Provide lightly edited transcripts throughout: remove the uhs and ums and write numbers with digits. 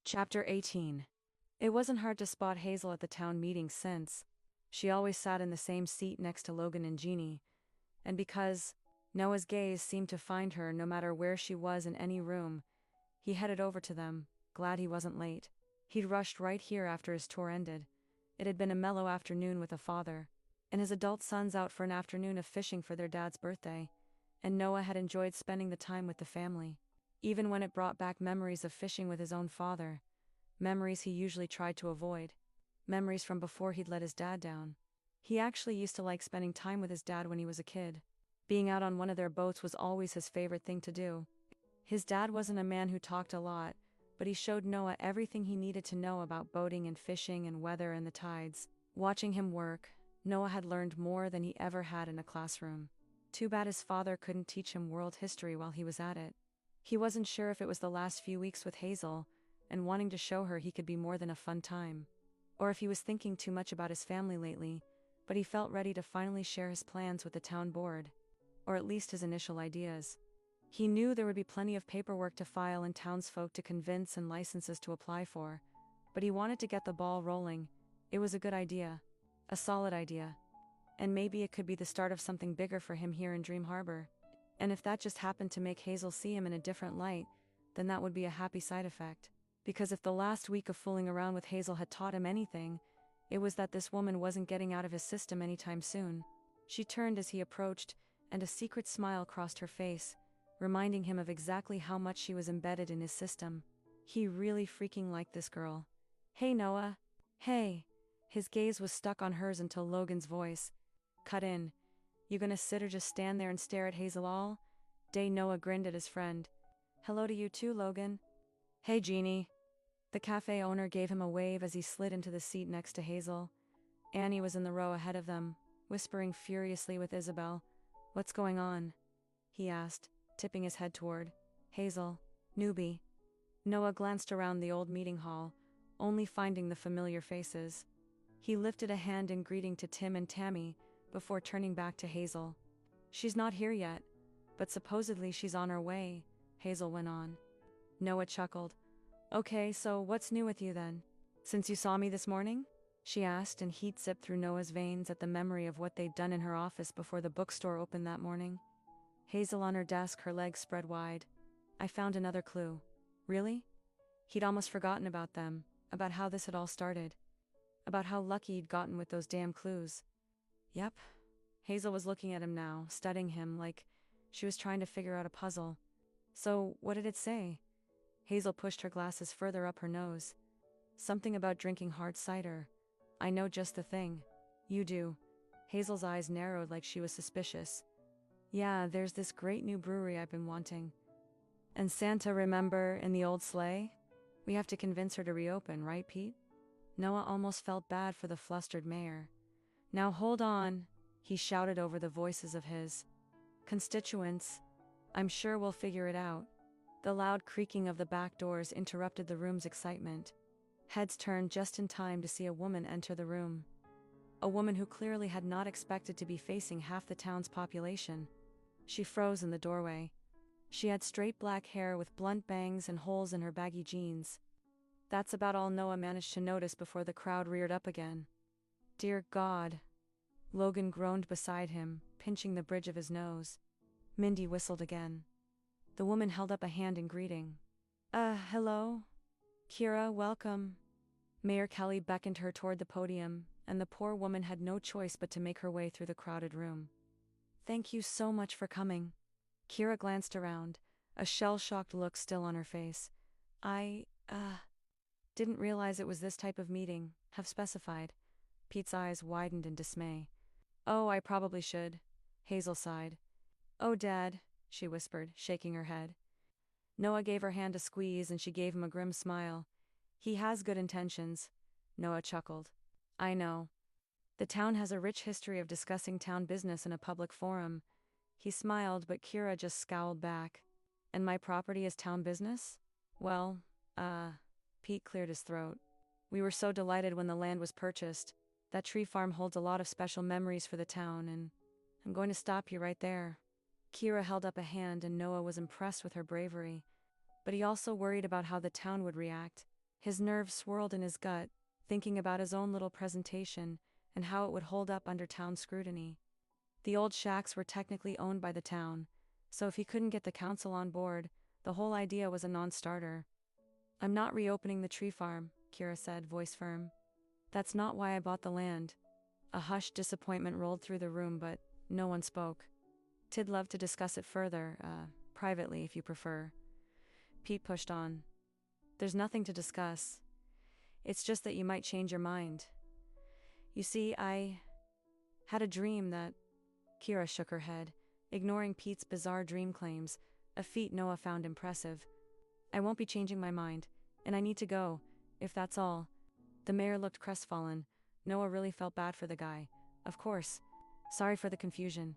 Chapter 18. It wasn't hard to spot Hazel at the town meeting since she always sat in the same seat next to Logan and Jeannie, and because Noah's gaze seemed to find her no matter where she was in any room, he headed over to them, glad he wasn't late. He'd rushed right here after his tour ended. It had been a mellow afternoon with a father and his adult sons out for an afternoon of fishing for their dad's birthday, and Noah had enjoyed spending the time with the family, even when it brought back memories of fishing with his own father, memories he usually tried to avoid, memories from before he'd let his dad down. He actually used to like spending time with his dad when he was a kid. Being out on one of their boats was always his favorite thing to do. His dad wasn't a man who talked a lot, but he showed Noah everything he needed to know about boating and fishing and weather and the tides. Watching him work, Noah had learned more than he ever had in a classroom. Too bad his father couldn't teach him world history while he was at it. He wasn't sure if it was the last few weeks with Hazel, and wanting to show her he could be more than a fun time, or if he was thinking too much about his family lately, but he felt ready to finally share his plans with the town board, or at least his initial ideas. He knew there would be plenty of paperwork to file and townsfolk to convince and licenses to apply for, but he wanted to get the ball rolling. It was a good idea. A solid idea. And maybe it could be the start of something bigger for him here in Dream Harbor. And if that just happened to make Hazel see him in a different light, then that would be a happy side effect. Because if the last week of fooling around with Hazel had taught him anything, it was that this woman wasn't getting out of his system anytime soon. She turned as he approached, and a secret smile crossed her face, reminding him of exactly how much she was embedded in his system. He really freaking liked this girl. "Hey, Noah." "Hey." His gaze was stuck on hers until Logan's voice cut in. "You gonna sit or just stand there and stare at Hazel all day?" Noah grinned at his friend. "Hello to you too, Logan." "Hey, Jeannie." The cafe owner gave him a wave as he slid into the seat next to Hazel. Annie was in the row ahead of them, whispering furiously with Isabel. "What's going on?" he asked, tipping his head toward Hazel. "Newbie." Noah glanced around the old meeting hall, only finding the familiar faces. He lifted a hand in greeting to Tim and Tammy before turning back to Hazel. "She's not here yet, but supposedly she's on her way," Hazel went on. Noah chuckled. "Okay, so what's new with you then? Since you saw me this morning?" she asked, and heat zipped through Noah's veins at the memory of what they'd done in her office before the bookstore opened that morning. Hazel on her desk, her legs spread wide. "I found another clue." "Really?" He'd almost forgotten about them, about how this had all started, about how lucky he'd gotten with those damn clues. "Yep." Hazel was looking at him now, studying him like she was trying to figure out a puzzle. "So, what did it say?" Hazel pushed her glasses further up her nose. "Something about drinking hard cider. I know just the thing." "You do?" Hazel's eyes narrowed like she was suspicious. "Yeah, there's this great new brewery I've been wanting. And Santa, remember, in the old sleigh? We have to convince her to reopen, right, Pete?" Noah almost felt bad for the flustered mayor. "Now hold on," he shouted over the voices of his constituents. "I'm sure we'll figure it out." The loud creaking of the back doors interrupted the room's excitement. Heads turned just in time to see a woman enter the room. A woman who clearly had not expected to be facing half the town's population. She froze in the doorway. She had straight black hair with blunt bangs and holes in her baggy jeans. That's about all Noah managed to notice before the crowd reared up again. "Dear God." Logan groaned beside him, pinching the bridge of his nose. Mindy whistled again. The woman held up a hand in greeting. Hello? Kira, welcome." Mayor Kelly beckoned her toward the podium, and the poor woman had no choice but to make her way through the crowded room. "Thank you so much for coming." Kira glanced around, a shell-shocked look still on her face. I didn't realize it was this type of meeting, have specified." Pete's eyes widened in dismay. "Oh, I probably should." Hazel sighed. "Oh, Dad," she whispered, shaking her head. Noah gave her hand a squeeze and she gave him a grim smile. "He has good intentions." Noah chuckled. "I know. The town has a rich history of discussing town business in a public forum." He smiled, but Kira just scowled back. "And my property is town business? Well, Pete cleared his throat. "We were so delighted when the land was purchased. That tree farm holds a lot of special memories for the town, and I'm going to stop you right there." Kira held up a hand and Noah was impressed with her bravery, but he also worried about how the town would react. His nerves swirled in his gut, thinking about his own little presentation and how it would hold up under town scrutiny. The old shacks were technically owned by the town, so if he couldn't get the council on board, the whole idea was a non-starter. "I'm not reopening the tree farm," Kira said, voice firm. "That's not why I bought the land." A hushed disappointment rolled through the room, but no one spoke. "Tid love to discuss it further, privately if you prefer." Pete pushed on. "There's nothing to discuss. It's just that you might change your mind. You see, I had a dream that—" Kira shook her head, ignoring Pete's bizarre dream claims, a feat Noah found impressive. "I won't be changing my mind, and I need to go, if that's all." The mayor looked crestfallen. Noah really felt bad for the guy. "Of course. Sorry for the confusion."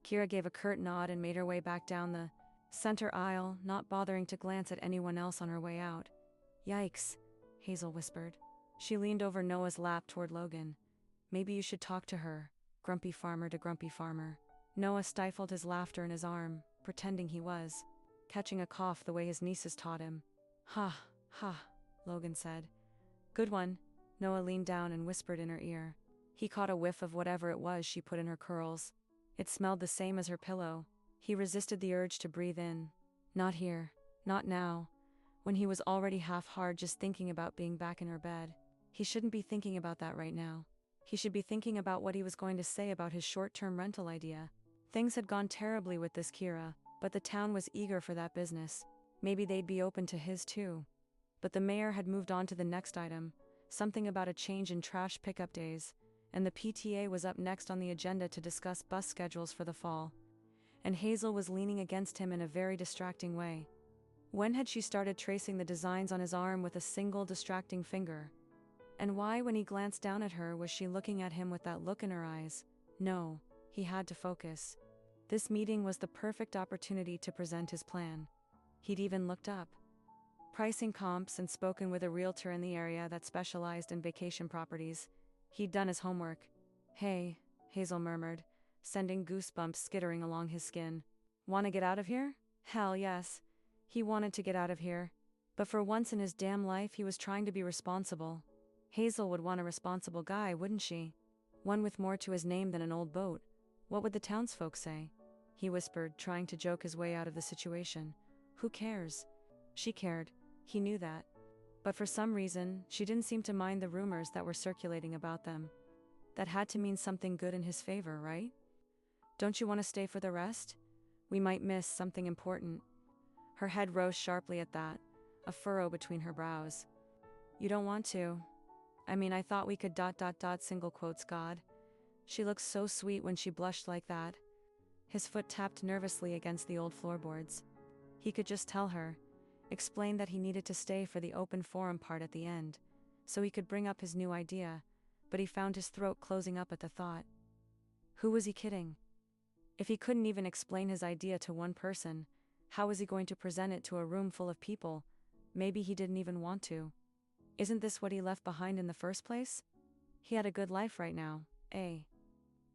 Kira gave a curt nod and made her way back down the center aisle, not bothering to glance at anyone else on her way out. "Yikes," Hazel whispered. She leaned over Noah's lap toward Logan. "Maybe you should talk to her, grumpy farmer to grumpy farmer." Noah stifled his laughter in his arm, pretending he was catching a cough the way his nieces taught him. "Ha, ha," Logan said. "Good one." Noah leaned down and whispered in her ear. He caught a whiff of whatever it was she put in her curls. It smelled the same as her pillow. He resisted the urge to breathe in. Not here. Not now. When he was already half-hard just thinking about being back in her bed. He shouldn't be thinking about that right now. He should be thinking about what he was going to say about his short-term rental idea. Things had gone terribly with this Kira, but the town was eager for that business. Maybe they'd be open to his too. But the mayor had moved on to the next item, something about a change in trash pickup days, and the PTA was up next on the agenda to discuss bus schedules for the fall. And Hazel was leaning against him in a very distracting way. When had she started tracing the designs on his arm with a single distracting finger? And why, when he glanced down at her, was she looking at him with that look in her eyes? No, he had to focus. This meeting was the perfect opportunity to present his plan. He'd even looked up pricing comps and spoken with a realtor in the area that specialized in vacation properties. He'd done his homework. "Hey," Hazel murmured, sending goosebumps skittering along his skin. "Want to get out of here?" Hell yes. He wanted to get out of here. But for once in his damn life he was trying to be responsible. Hazel would want a responsible guy, wouldn't she? One with more to his name than an old boat. What would the townsfolk say? He whispered, trying to joke his way out of the situation. Who cares? She cared. He knew that. But for some reason, she didn't seem to mind the rumors that were circulating about them. That had to mean something good in his favor, right? "Don't you want to stay for the rest? We might miss something important." Her head rose sharply at that, a furrow between her brows. "You don't want to? I mean, I thought we could ... single quotes God. She looked so sweet when she blushed like that." His foot tapped nervously against the old floorboards. He could just tell her, explain that he needed to stay for the open forum part at the end, so he could bring up his new idea, but he found his throat closing up at the thought. Who was he kidding? If he couldn't even explain his idea to one person, how was he going to present it to a room full of people? Maybe he didn't even want to. Isn't this what he left behind in the first place? He had a good life right now, eh?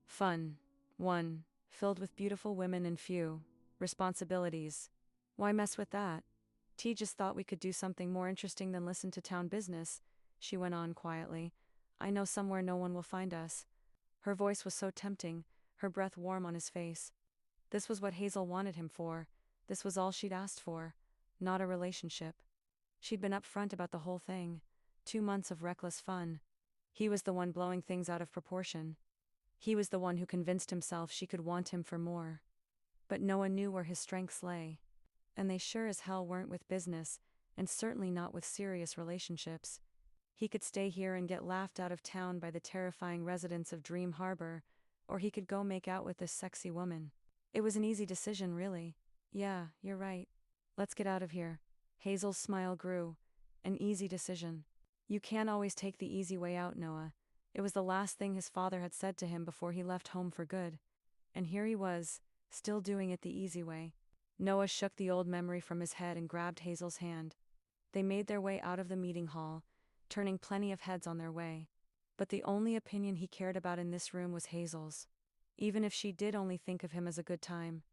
Fun. One. Filled with beautiful women and few responsibilities. Why mess with that? T just thought we could do something more interesting than listen to town business, she went on quietly. "I know somewhere no one will find us." Her voice was so tempting, her breath warm on his face. This was what Hazel wanted him for. This was all she'd asked for. Not a relationship. She'd been upfront about the whole thing. 2 months of reckless fun. He was the one blowing things out of proportion. He was the one who convinced himself she could want him for more. But Noah knew where his strengths lay. And they sure as hell weren't with business, and certainly not with serious relationships. He could stay here and get laughed out of town by the terrifying residents of Dream Harbor, or he could go make out with this sexy woman. It was an easy decision, really. "Yeah, you're right. Let's get out of here." Hazel's smile grew. An easy decision. You can't always take the easy way out, Noah. It was the last thing his father had said to him before he left home for good. And here he was, still doing it the easy way. Noah shook the old memory from his head and grabbed Hazel's hand. They made their way out of the meeting hall, turning plenty of heads on their way. But the only opinion he cared about in this room was Hazel's. Even if she did only think of him as a good time,